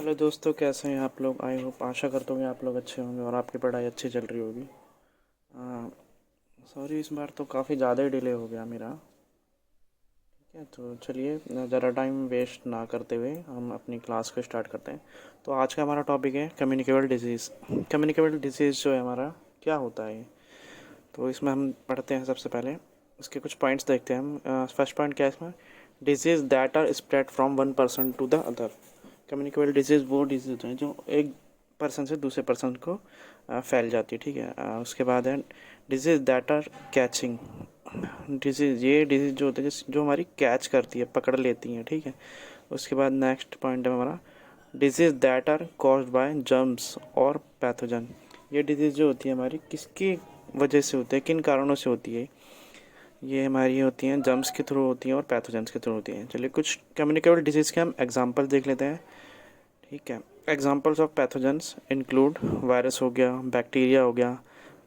Hello दोस्तों, कैसे हैं आप लोग। आई होप, आशा करता हूँ कि आप लोग अच्छे होंगे और आपकी पढ़ाई अच्छी चल रही होगी। सॉरी, इस बार तो काफ़ी ज़्यादा ही डिले हो गया मेरा। ठीक है, तो चलिए ज़रा टाइम वेस्ट ना करते हुए हम अपनी क्लास को स्टार्ट करते हैं। तो आज का हमारा टॉपिक है कम्युनिकेबल डिजीज़। कम्युनिकेबल डिजीज़ जो है हमारा, क्या होता है ये। तो इसमें हम पढ़ते हैं सबसे पहले इसके कुछ पॉइंट्स देखते हैं हम। फर्स्ट पॉइंट क्या है इसमें, disease that are spread from one person to the other. Communicable disease वो डिजीज़ होते हैं जो एक पर्सन से दूसरे पर्सन को फैल जाती है। ठीक है, उसके बाद है disease that are catching disease. ये डिजीज़ जो होती है जो हमारी कैच करती है, पकड़ लेती हैं। ठीक है, उसके बाद नेक्स्ट पॉइंट है हमारा disease that are caused by germs और पैथोजन। ये डिजीज़ जो होती है हमारी किसकी वजह से होती है, किन कारणों से होती है। ये हमारी होती हैं जर्म्स के थ्रू होती हैं और पैथोजेंस के थ्रू होती हैं। चलिए कुछ कम्युनिकेबल डिजीज़ के हम एग्जांपल देख लेते हैं। ठीक है, examples of pathogens include virus हो गया, बैक्टीरिया हो गया,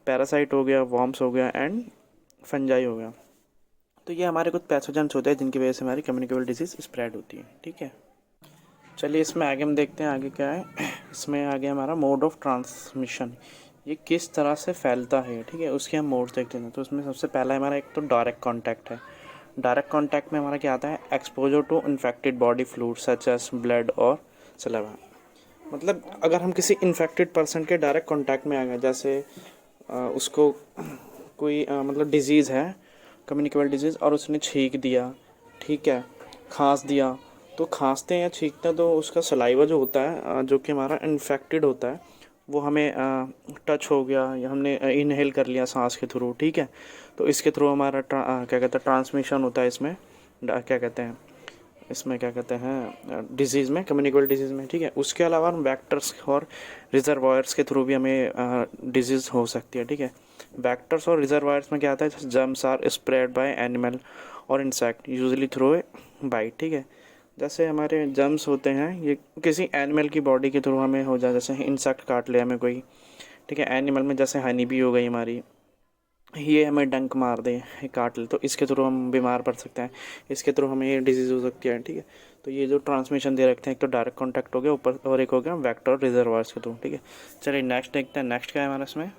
पैरासाइट हो गया, वॉर्म्स हो गया एंड फंजाई हो गया। तो ये हमारे कुछ पैथोजेंस होते हैं जिनकी वजह से हमारी कम्युनिकेबल डिजीज़ स्प्रेड होती है। ठीक है, चलिए इसमें आगे हम देखते हैं आगे क्या है। इसमें आगे हमारा मोड ऑफ ट्रांसमिशन, ये किस तरह से फैलता है। ठीक है, उसके हम मोड्स देखते हैं। तो उसमें सबसे पहला हमारा एक तो डायरेक्ट कांटेक्ट है। डायरेक्ट कांटेक्ट में हमारा क्या आता है, exposure to infected body fluid such as blood और सलाइवा। मतलब अगर हम किसी इन्फेक्टेड पर्सन के डायरेक्ट कांटेक्ट में आ गए, जैसे उसको कोई मतलब डिजीज़ है, कम्युनिकेबल डिजीज़, और उसने छींक दिया, ठीक है, खांस दिया, तो खांसते हैं या छींकते हैं तो उसका सलाइवा जो होता है जो कि हमारा इन्फेक्टेड होता है, वो हमें टच हो गया या हमने इनहेल कर लिया सांस के थ्रू। ठीक है, तो इसके थ्रू हमारा क्या कहते हैं ट्रांसमिशन होता है इसमें। क्या कहते हैं इसमें, क्या कहते हैं डिजीज़ में, कम्युनिकेबल डिजीज़ में। ठीक है, उसके अलावा हम वेक्टर्स और रिजर्वायर्स के थ्रू भी हमें डिजीज़ हो सकती है। ठीक है, वेक्टर्स और रिजर्वायर्स में क्या आता है, जैसे germs are spread by animal और insect usually through a bite. ठीक है, जैसे हमारे जर्म्स होते हैं ये किसी एनिमल की बॉडी के थ्रू हमें हो जाए, जैसे इंसेक्ट काट लिया हमें कोई। ठीक है, एनिमल में जैसे हनी बी हो गई हमारी, ये हमें डंक मार दे, ये काट ले, तो इसके थ्रू हम बीमार पड़ सकते हैं, इसके थ्रू हमें ये डिजीज़ हो सकती है। ठीक है, तो ये जो ट्रांसमिशन दे रखते हैं, एक तो डायरेक्ट कॉन्टैक्ट हो गया ऊपर, और एक हो गया वेक्टर रिजर्वायर्स के थ्रू। ठीक है, चलिए नेक्स्ट देखते हैं, नेक्स्ट क्या है हमारा इसमें।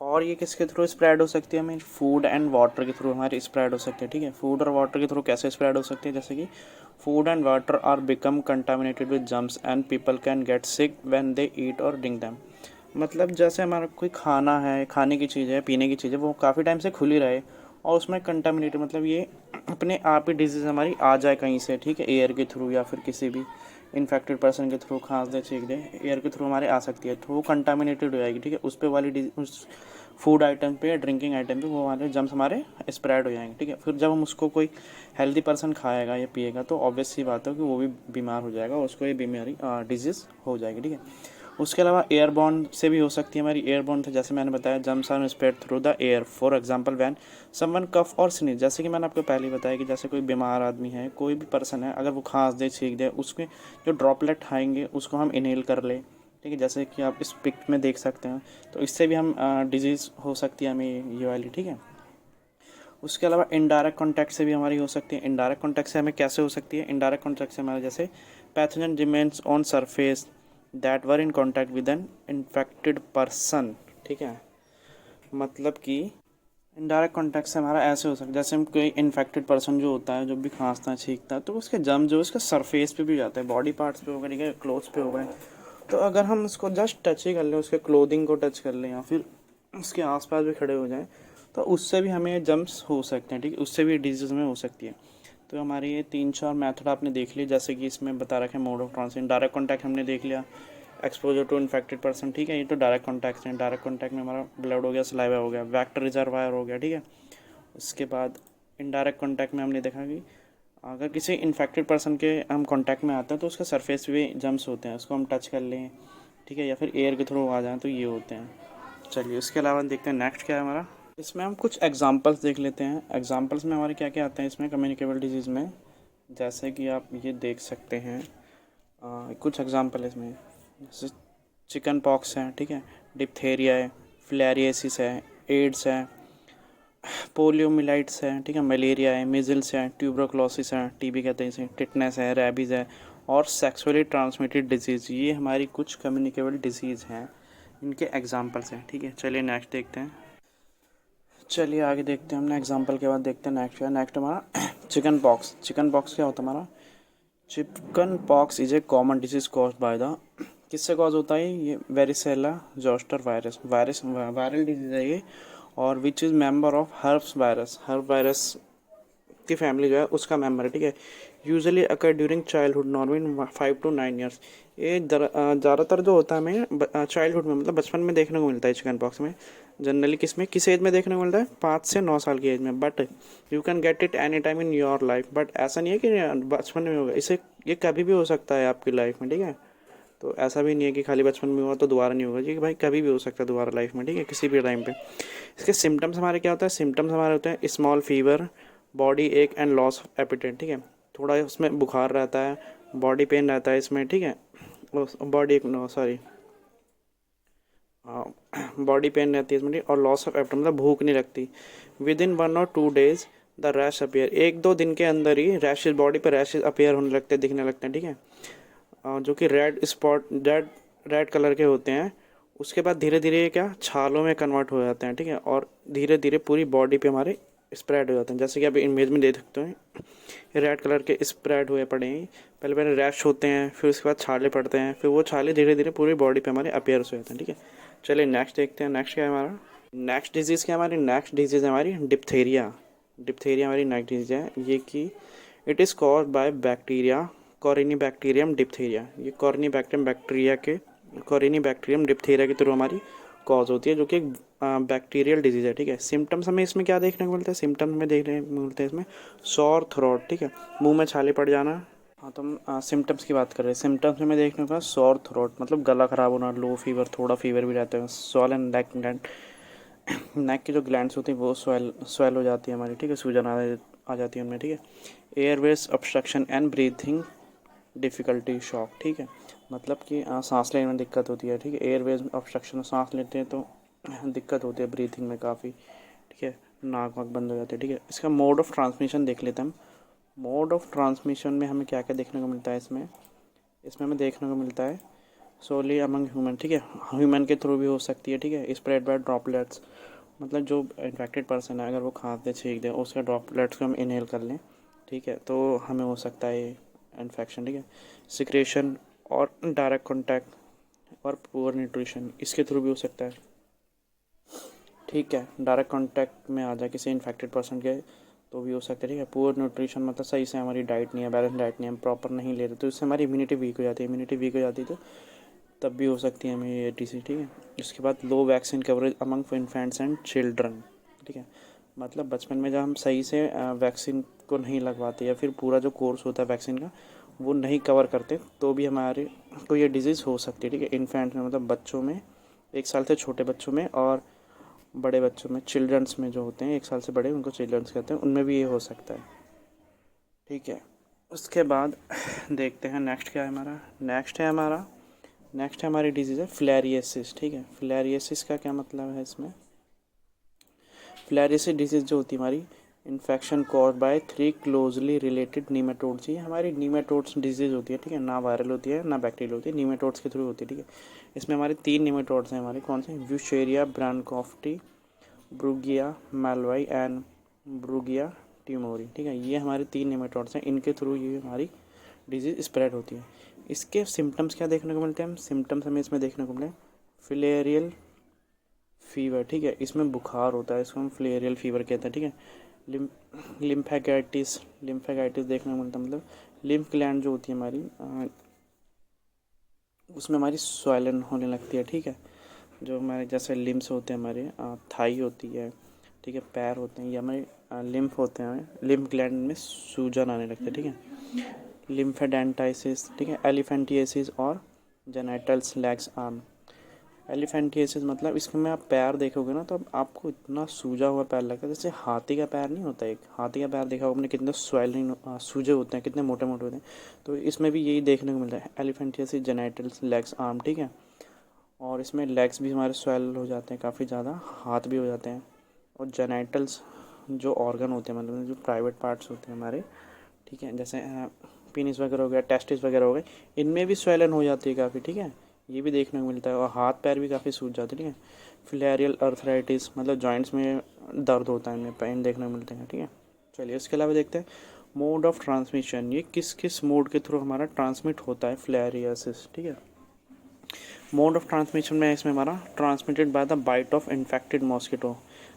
और ये किसके थ्रू स्प्रेड हो सकती है, हमें फूड एंड वाटर के थ्रू हमारी स्प्रेड हो सकती है। ठीक है, फूड और वाटर के थ्रू कैसे स्प्रेड हो सकती है, जैसे कि food and water are become contaminated with germs and people can get sick when they eat और ड्रिंक दैम। मतलब जैसे हमारा कोई खाना है, खाने की चीज़ है, पीने की चीज़ है, वो काफ़ी टाइम से खुली रहे और उसमें कंटामिनेटेड, मतलब ये अपने आप ही डिजीज़ हमारी आ जाए कहीं से। ठीक है, एयर के थ्रू या फिर किसी भी इन्फेक्टेड पर्सन के थ्रू, खांस दे, छींक दे, एयर के थ्रू हमारे आ सकती है, तो वो कंटामिनेटेड हो जाएगी। ठीक है, उस पे वाली उस फूड आइटम पे या ड्रिंकिंग आइटम पे वो हमारे जम्स हमारे स्प्रेड हो जाएंगे। ठीक है, फिर जब हम उसको कोई हेल्दी पर्सन खाएगा या पिएगा तो ऑब्वियस सी बात है कि वो भी बीमार हो जाएगा, उसको ये बीमारी डिजीज़ हो जाएगी। ठीक है, उसके अलावा एयरबॉर्न से भी हो सकती है हमारी। एयरबॉर्न थे, जैसे मैंने बताया, germs are spread through the air, for example when someone cough और स्नीज। जैसे कि मैंने आपको पहले ही बताया कि जैसे कोई बीमार आदमी है, कोई भी पर्सन है, अगर वो खांस दे, छींक दे, उसके जो ड्रॉपलेट आएंगे उसको हम इनहेल कर ले। ठीक है, जैसे कि आप इस पिक में देख सकते हैं, तो इससे भी हम डिजीज़ हो सकती है हमें ये वाली। ठीक है, उसके अलावा इनडायरेक्ट कॉन्टैक्ट से भी हमारी हो सकती है। इनडायरेक्ट कॉन्टैक्ट से हमें कैसे हो सकती है, इनडायरेक्ट कॉन्टैक्ट से हमारे जैसे pathogen remains on surface that were in contact with an infected person. ठीक है, मतलब कि इनडायरेक्ट कॉन्टैक्ट से हमारा ऐसे हो सकता है, जैसे हम कोई इन्फेक्टेड पर्सन जो होता है, जो भी खांसता है, छींकता है, तो उसके जम जो उसका सरफेस पे भी जाता है, बॉडी पार्ट्स पे हो गए, ठीक है, क्लोथ्स पे हो गए। तो अगर हम उसको जस्ट टच ही कर लें, उसके क्लोथिंग को टच कर लें या फिर उसके आसपास भी खड़े हो जाएं, तो उससे भी हमें जम्स हो सकते हैं। ठीक है, उससे भी डिजीज़ में हो सकती है। तो हमारे ये 3-4 मेथड आपने देख लिए, जैसे कि इसमें बता रखे हैं mode of transmission. Direct contact हमने देख लिया, एक्सपोजर टू इन्फेक्टेड पर्सन। ठीक है, ये तो डायरेक्ट कॉन्टैक्ट हैं। डायरेक्ट कॉन्टैक्ट में हमारा ब्लड हो गया, सलाइवा हो गया, वेक्टर रिजर्वायर हो गया। ठीक है, उसके बाद इनडायरेक्ट कॉन्टैक्ट में हमने देखा कि अगर किसी इन्फेक्टेड पर्सन के हम कॉन्टैक्ट में आते हैं तो उसका सरफेस पे जम्स होते हैं, उसको हम टच कर लें, ठीक है, या फिर एयर के थ्रू आ जाएँ तो ये होते हैं। चलिए उसके अलावा देखते हैं नेक्स्ट क्या है हमारा। इसमें हम कुछ एग्जांपल्स देख लेते हैं। एग्जांपल्स में हमारे क्या क्या आते हैं इसमें कम्युनिकेबल डिजीज़ में, जैसे कि आप ये देख सकते हैं। कुछ एग्जांपल इसमें, जैसे चिकन पॉक्स है, ठीक है, डिप्थेरिया है, फिलेरियासिस है, एड्स है, पोलियोमिलाइट्स है, ठीक है, मलेरिया है, मिजल्स है, ट्यूबरक्लोसिस है, टीबी कहते हैं इसे, टिटनेस है, रेबीज़ है, और सेक्सुअली ट्रांसमिटेड डिजीज़, ये हमारी कुछ कम्युनिकेबल डिजीज़ हैं, इनके एग्जांपल्स हैं। ठीक है, चलिए नेक्स्ट देखते हैं। चलिए आगे देखते हैं। हमने एग्जांपल के बाद देखते हैं नेक्स्ट क्या। नेक्स्ट हमारा चिकन पॉक्स। चिकन पॉक्स क्या होता है हमारा? Chicken pox is a common disease caused by the, किससे कॉज होता है ये? Varicella zoster virus, viral disease है ये, और which is member of herpes virus. Herp virus की फैमिली जो है उसका मेंबर है। ठीक है, usually occur during childhood, normally 5 to 9 years. ये ज़्यादातर जो होता है हमें चाइल्डहुड में, मतलब बचपन में देखने को मिलता है चिकन पॉक्स में। जनरली किस एज में देखने को मिलता है? 5 से 9 साल की एज में। But you can get it any time in your life. But ऐसा नहीं है कि बचपन में होगा, इसे ये कभी भी हो सकता है आपकी लाइफ में। ठीक है, तो ऐसा भी नहीं है कि खाली बचपन में हुआ तो दोबारा नहीं होगा जी, भाई कभी भी हो सकता है दोबारा लाइफ में। ठीक है, किसी भी टाइम पे। इसके सिम्टम्स हमारे क्या होता है? सिम्टम्स हमारे होते हैं स्मॉल फीवर, बॉडी एक एंड लॉस ऑफ एपिटाइट। ठीक है, थोड़ा उसमें बुखार रहता है, बॉडी पेन रहता है इसमें। ठीक है, बॉडी एक सॉरी बॉडी पेन रहती है इसमें, और लॉस ऑफ एपिटाइट मतलब भूख नहीं लगती। With in 1 or 2 days the rash appear, 1-2 दिन के अंदर ही रैशेज, बॉडी पर रैशेज अपीयर होने लगते हैं, दिखने लगते हैं। ठीक है, जो कि रेड कलर के होते हैं। उसके बाद धीरे धीरे ये क्या छालों में कन्वर्ट हो जाते हैं। ठीक है, और धीरे धीरे पूरी बॉडी पे हमारे स्प्रेड हो जाते हैं, जैसे कि आप इमेज में देख सकते हैं। ये रेड कलर के स्प्रेड हुए पड़े हैं। पहले पहले रैश होते हैं, फिर उसके बाद छाले पड़ते हैं, फिर वो छाले धीरे धीरे पूरी बॉडी पे हमारे अपीयर्स हो जाते हैं। ठीक है, चलिए नेक्स्ट देखते हैं। नेक्स्ट क्या है हमारा? नेक्स्ट डिजीज़ क्या है हमारी? नेक्स्ट डिजीज़ है हमारी डिप्थेरिया। डिप्थेरिया हमारी नेक्स्ट डिजीज़ है ये कि it is caused by bacteria corynebacterium diphtheriae. ये कॉरिनीबैक्टीरियम डिप्थीरिया के थ्रू हमारी कॉज होती है, जो कि एक बैक्टीरियल डिजीज़ है। ठीक है, सिम्टम्स हमें इसमें क्या देखने को मिलता है? सिम्टम्स में देखने को मिलते हैं इसमें सॉर थ्रोट। ठीक है, मुंह में छाले पड़ जाना। हाँ, तो हम सिम्टम्स की बात कर रहे हैं। सिम्टम्स में देखने को सॉर थ्रोट मतलब गला खराब होना, लो फीवर, थोड़ा फीवर भी रहता है, सॉल एंड नेक ग्लैंड, नेक की जो ग्लैंड्स होती हैं वो स्वेल हो जाती है हमारी। ठीक है, सूजन आ जाती है उनमें। ठीक है, Airways obstruction and breathing difficulty shock. ठीक है, मतलब कि सांस लेने में दिक्कत होती है। ठीक है, एयरवेज ऑब्स्ट्रक्शन, सांस लेते हैं तो दिक्कत होती है ब्रीथिंग में काफ़ी। ठीक है, नाक वाक बंद हो जाती है। ठीक है, इसका मोड ऑफ ट्रांसमिशन देख लेते हैं हम। मोड ऑफ ट्रांसमिशन में हमें क्या क्या देखने को मिलता है? इसमें हमें देखने को मिलता है सोली अमंग ह्यूमन। ठीक है, ह्यूमन के थ्रू भी हो सकती है। ठीक है, स्प्रेड बाय ड्रॉपलेट्स, मतलब जो इन्फेक्टेड पर्सन है अगर वो खांसते छींक दे, उसके ड्रॉपलेट्स को हम इनहेल कर लें, ठीक है, तो हमें हो सकता है इन्फेक्शन। ठीक है, सिक्रेशन और डायरेक्ट कॉन्टैक्ट और पुअर न्यूट्रिशन, इसके थ्रू भी हो सकता है। ठीक है, डायरेक्ट कॉन्टैक्ट में आ जाए किसी इन्फेक्टेड पर्सन के तो भी हो सकता है। ठीक है, पुअर न्यूट्रिशन मतलब सही से हमारी डाइट नहीं है, बैलेंस डाइट नहीं है, हम प्रॉपर नहीं ले रहे, तो इससे हमारी इम्यूनिटी वीक हो जाती है। इम्यूनिटी वीक हो जाती है तो तब भी हो सकती है हमें ये डिसीज। ठीक है, उसके बाद low vaccine coverage among infants and children. ठीक है, मतलब बचपन में जब हम सही से वैक्सीन को नहीं लगवाते या फिर पूरा जो कोर्स होता है वैक्सीन का वो नहीं कवर करते तो भी हमारे को ये डिज़ीज़ हो सकती है। ठीक है, इन्फेंट में मतलब बच्चों में, 1 साल से छोटे बच्चों में, और बड़े बच्चों में, चिल्ड्रंस में जो होते हैं 1 साल से बड़े उनको चिल्ड्रंस कहते हैं, उनमें भी ये हो सकता है। ठीक है, उसके बाद देखते हैं नेक्स्ट क्या है हमारा। नेक्स्ट है हमारी डिजीज़ है फिलेरियोसिस। ठीक है, फिलेरियोसिस का क्या मतलब है? इसमें फिलेरियोसिस डिजीज़ जो होती है हमारी infection cause by 3 closely related nematodes. ये हमारी नीमेटोड्स डिजीज़ होती है। ठीक है, ना वायरल होती है ना बैक्टीरियल होती है, नीमेटोड्स के थ्रू होती है। ठीक है, इसमें हमारे 3 नीमेटोड्स हैं हमारे, कौन से? व्यूशेरिया ब्रांकोफ्टी, ब्रूगिया मेलवाई एंड ब्रूगिया ट्यूमोरी। ठीक है, ये हमारे 3 नीमेटोड्स हैं, इनके थ्रू ये हमारी डिजीज़ स्प्रेड होती है। इसके सिम्टम्स क्या देखने को मिलते हैं? सिम्टम्स हमें इसमें देखने को मिले फिलेरियल फीवर। ठीक है, इसमें बुखार होता है, इसको हम फिलेरियल फीवर कहते हैं। ठीक है, लिम्फेगाइटिस देखने को मिलता है, मतलब लिम्फ ग्लैंड जो होती है हमारी उसमें हमारी स्वाइलन होने लगती है। ठीक है, जो हमारे जैसे लिम्स होते हैं हमारे, थाई होती है, ठीक है, पैर होते हैं, ये हमारे लिम्फ होते हैं, लिम्फ ग्लैंड में सूजन आने लगते हैं। ठीक है, लिम्फेडेंटाइसिस, ठीक है, एलिफेंटियासिस और जेनाइटल्स लेग्स आर्म। एलिफेंटियासिस मतलब इसके में आप पैर देखोगे ना तो आपको इतना सूजा हुआ पैर लगता है, जैसे हाथी का पैर नहीं होता, एक हाथी का पैर देखा आपने, कितने स्वेलिंग सूजे होते हैं, कितने मोटे मोटे होते हैं, तो इसमें भी यही देखने को मिलता है, एलिफेंटियासिस, जेनाइटल्स लेग्स आर्म। ठीक है, और इसमें लेग्स भी हमारे स्वेल हो जाते हैं काफ़ी ज़्यादा, हाथ भी हो जाते हैं, और जेनाइटल्स जो ऑर्गन होते हैं मतलब जो प्राइवेट पार्ट्स होते हैं हमारे, ठीक है, जैसे पीनिस वगैरह हो गया, टेस्टिस वगैरह हो गए, इनमें भी स्वेलन हो जाती है काफ़ी, ठीक है, ये भी देखने को मिलता है। और हाथ पैर भी काफ़ी सूज जाते हैं, ठीक है। फिलेरियल अर्थराइटिस मतलब जॉइंट्स में दर्द होता है, इनमें पेन देखने को मिलते हैं, ठीक है। चलिए इसके अलावा देखते हैं मोड ऑफ ट्रांसमिशन, ये किस किस मोड के थ्रू हमारा ट्रांसमिट होता है फिलेरियासिस, ठीक है। मोड ऑफ ट्रांसमिशन में इसमें हमारा transmitted by the bite of infected mosquito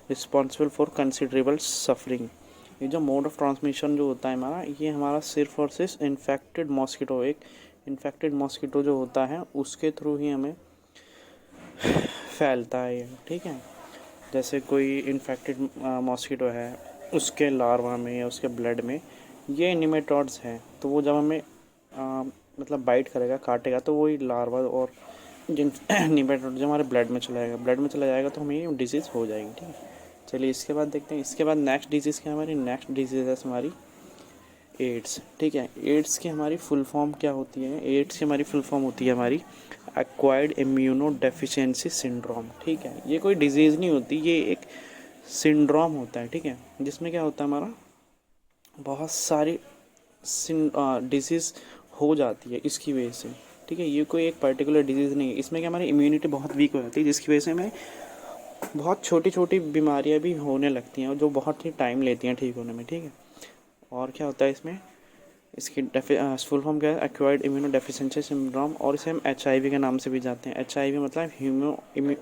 responsible for considerable suffering. ये जो मोड ऑफ ट्रांसमिशन जो होता है हमारा, ये हमारा सिर्फ और सिर्फ इन्फेक्टेड मॉस्किटो, एक इन्फेक्टेड मॉस्किटो जो होता है उसके थ्रू ही हमें फैलता है ये, ठीक है। जैसे कोई इन्फेक्टेड मॉस्किटो है, उसके लार्वा में या उसके ब्लड में ये निमेटोड्स हैं, तो वो जब हमें मतलब बाइट करेगा, काटेगा, तो वही लार्वा और जिन निमेटोड जो हमारे ब्लड में चला जाएगा तो हमें ये डिजीज़ हो जाएगी, ठीक है। चलिए इसके बाद देखते हैं, इसके बाद नेक्स्ट डिजीज़ क्या है हमारी, नेक्स्ट डिजीज़ है हमारी एड्स, ठीक है। एड्स की हमारी फुल फॉर्म क्या होती है, एड्स की हमारी फुल फॉर्म होती है हमारी एक्वायर्ड इम्यूनो डेफिशिएंसी सिंड्रोम, ठीक है। ये कोई डिजीज़ नहीं होती, ये एक सिंड्रोम होता है, ठीक है, जिसमें क्या होता है हमारा बहुत सारी डिजीज़ हो जाती है इसकी वजह से, ठीक है। ये कोई एक पर्टिकुलर डिजीज़ नहीं है, इसमें क्या हमारी इम्यूनिटी बहुत वीक हो जाती है, जिसकी वजह से हमें बहुत छोटी छोटी बीमारियां भी होने लगती हैं और जो बहुत ही टाइम लेती हैं ठीक होने में, ठीक है। और क्या होता है इसमें, इसकी फुल फॉर्म क्या है, एक्वायर्ड इम्यूनो डेफिशिएंसी सिंड्रोम, और इसे हम HIV के नाम से भी जानते हैं। HIV मतलब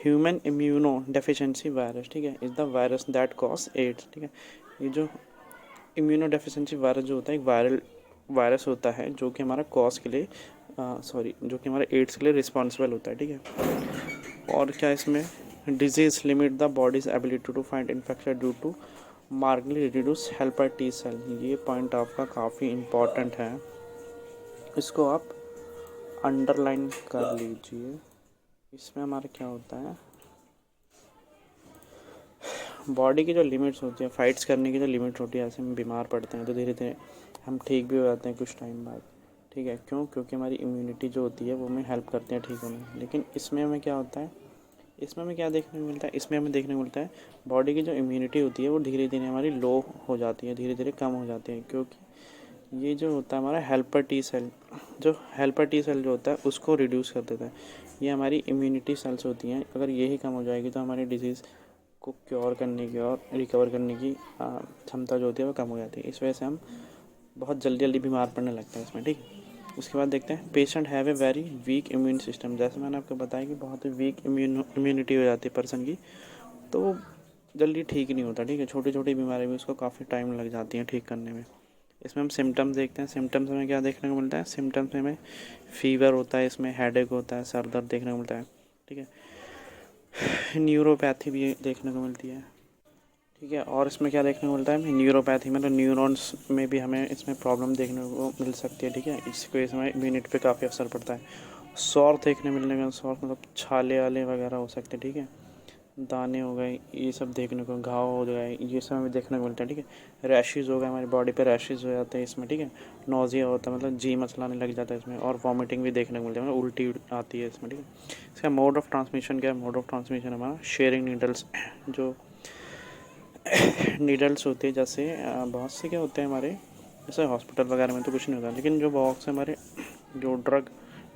ह्यूमन इम्यूनो डेफिशिएंसी वायरस, ठीक है, is the virus that cause AIDS, ठीक है। ये जो इम्यूनो डेफिशिएंसी वायरस जो होता है एक वायरल वायरस होता है जो कि हमारा कॉज के लिए जो कि हमारा एड्स के लिए रिस्पॉन्सिबल होता है, ठीक है। और क्या इसमें disease limit the body's ability to find infection due to markedly reduce helper T cell, ये पॉइंट आपका काफ़ी इम्पॉर्टेंट है, इसको आप अंडरलाइन कर लीजिए। इसमें हमारा क्या होता है, बॉडी की जो लिमिट्स होती है, फाइट्स करने की जो लिमिट होती है, ऐसे हम बीमार पड़ते हैं तो धीरे धीरे हम ठीक भी हो जाते हैं कुछ टाइम बाद, ठीक है। क्यों, क्योंकि हमारी इम्यूनिटी जो होती है वो हमें हेल्प करती है ठीक होने में। लेकिन इसमें हमें क्या होता है, इसमें हमें क्या देखने को मिलता है, इसमें हमें देखने को मिलता है बॉडी की जो इम्यूनिटी होती है वो धीरे धीरे हमारी लो हो जाती है, धीरे धीरे कम हो जाती है, क्योंकि ये जो होता है हमारा हेल्पर टी सेल जो होता है उसको रिड्यूस कर देता है। ये हमारी इम्यूनिटी सेल्स होती हैं, अगर यही कम हो जाएगी तो हमारी डिजीज़ को क्योर करने की और रिकवर करने की क्षमता जो होती है वो कम हो जाती है। इस वजह से हम बहुत जल्दी जल्दी बीमार पड़ने लगते हैं इसमें, ठीक। उसके बाद देखते हैं patient have a very weak immune system, जैसे मैंने आपको बताया कि बहुत ही वीक इम्यूनिटी हो जाती है पर्सन की, तो वो जल्दी ठीक नहीं होता, ठीक है। छोटी छोटी बीमारी भी उसको काफ़ी टाइम लग जाती हैं ठीक करने में। इसमें हम सिम्टम्स देखते हैं, सिम्टम्स में क्या देखने को मिलता है, सिम्टम्स में हमें फीवर होता है, इसमें हेडेक होता है, सर दर्द देखने को मिलता है, ठीक है। न्यूरोपैथी भी देखने को मिलती है, ठीक है। और इसमें क्या देखने को मिलता है, न्यूरोपैथी में तो न्यूरॉन्स में भी हमें इसमें प्रॉब्लम देखने को मिल सकती है, ठीक है। इसकी वजह से हमें इम्यूनिटी पे काफ़ी असर पड़ता है। सौर देखने मिलने का, सौर मतलब छाले वाले वगैरह हो सकते हैं, ठीक है, दाने हो गए, ये सब देखने को, घाव हो गए, ये सब हमें देखने को मिलता है, ठीक है। रैशेज़ हो गए, हमारी बॉडी पे रैशेज़ हो जाते हैं इसमें, ठीक है। नोज़िया होता है, मतलब जी मचलाने लग जाता है इसमें, और वॉमिटिंग भी देखने को मिलती है, मतलब उल्टी आती है इसमें, ठीक है। इसका मोड ऑफ ट्रांसमिशन क्या है, मोड ऑफ ट्रांसमिशन हमारा शेयरिंग नीडल्स, जो नीडल्स होते हैं, जैसे बहुत से क्या होते हैं हमारे, जैसे हॉस्पिटल वगैरह में तो कुछ नहीं होता, लेकिन जो बहुत से हमारे जो ड्रग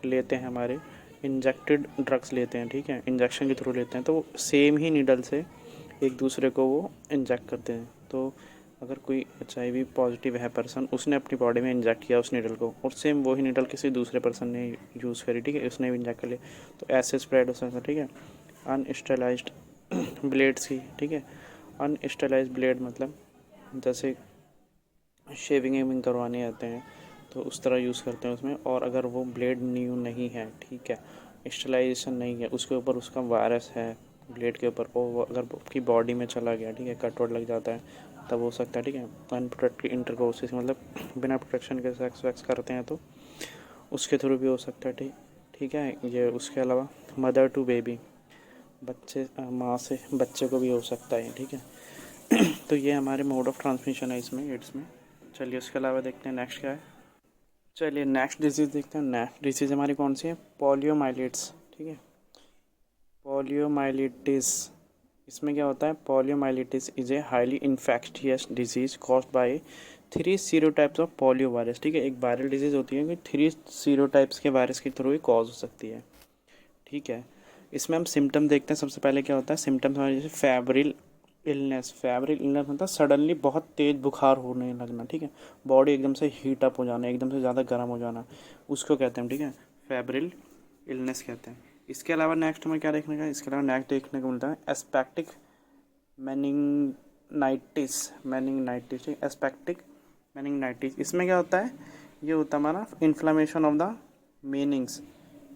लेते हैं, हमारे इंजेक्टेड ड्रग्स लेते हैं, ठीक है, इंजेक्शन के थ्रू लेते हैं, तो सेम ही नीडल से एक दूसरे को वो इंजेक्ट करते हैं। तो अगर कोई HIV पॉजिटिव है पर्सन, उसने अपनी बॉडी में इंजेक्ट किया उस नीडल को, और सेम वही नीडल किसी दूसरे पर्सन ने यूज़ करी, ठीक है, उसने भी इंजेक्ट कर लिया, तो ऐसे स्प्रेड हो सकता है, ठीक है। अनस्टेलाइज्ड ब्लेड्स की, ठीक है, अनस्टेलाइज्ड ब्लेड मतलब जैसे शेविंग वेविंग करवाने आते हैं तो उस तरह यूज़ करते हैं उसमें, और अगर वो ब्लेड न्यू नहीं है, ठीक है, स्टेलाइजेशन नहीं है, उसके ऊपर उसका वायरस है ब्लेड के ऊपर, वो अगर आपकी बॉडी में चला गया, ठीक है, कट वट लग जाता है, तब हो सकता है, ठीक है। अनप्रोटेक्टेड इंटरकोर्स मतलब बिना प्रोटेक्शन के सेक्स वैक्स करते हैं तो उसके थ्रू भी हो सकता है, ठीक है। ये उसके अलावा मदर टू बेबी, बच्चे माँ से बच्चे को भी हो सकता है, ठीक है। तो ये हमारे मोड ऑफ ट्रांसमिशन है इसमें, एड्स में। चलिए उसके अलावा देखते हैं नेक्स्ट क्या है। चलिए नेक्स्ट डिजीज़ देखते हैं। नेक्स्ट डिजीज़ हमारी कौन सी है, पोलियोमाइलिट्स, ठीक है, पोलियोमाइलिटिस। इसमें क्या होता है, poliomyelitis is a highly infectious disease caused bye 3 सीरोटाइप्स of polio virus, ठीक है। एक वायरल डिजीज़ होती है कि 3 सीरोटाइप्स के वायरस के थ्रू ही कॉज हो सकती है, ठीक है। इसमें हम सिम्टम देखते हैं। सबसे पहले क्या होता है सिम्टम्स हमारे, जैसे फेब्रिल इलनेस मतलब सडनली बहुत तेज़ बुखार होने लगना, ठीक है। बॉडी एकदम से हीट अप हो जाना, एकदम से ज़्यादा गर्म हो जाना, उसको कहते हैं, ठीक है, फेब्रिल इलनेस कहते हैं। इसके अलावा नेक्स्ट हमें क्या देखने का, इसके अलावा नेक्स्ट देखने को मिलता है एस्पेक्टिक मेनिंगनाइटिस, ठीक, एस्पेक्टिक मेनिंगनाइटिस। इसमें क्या होता है, ये होता है हमारा इन्फ्लामेशन ऑफ द मेनिंग्स।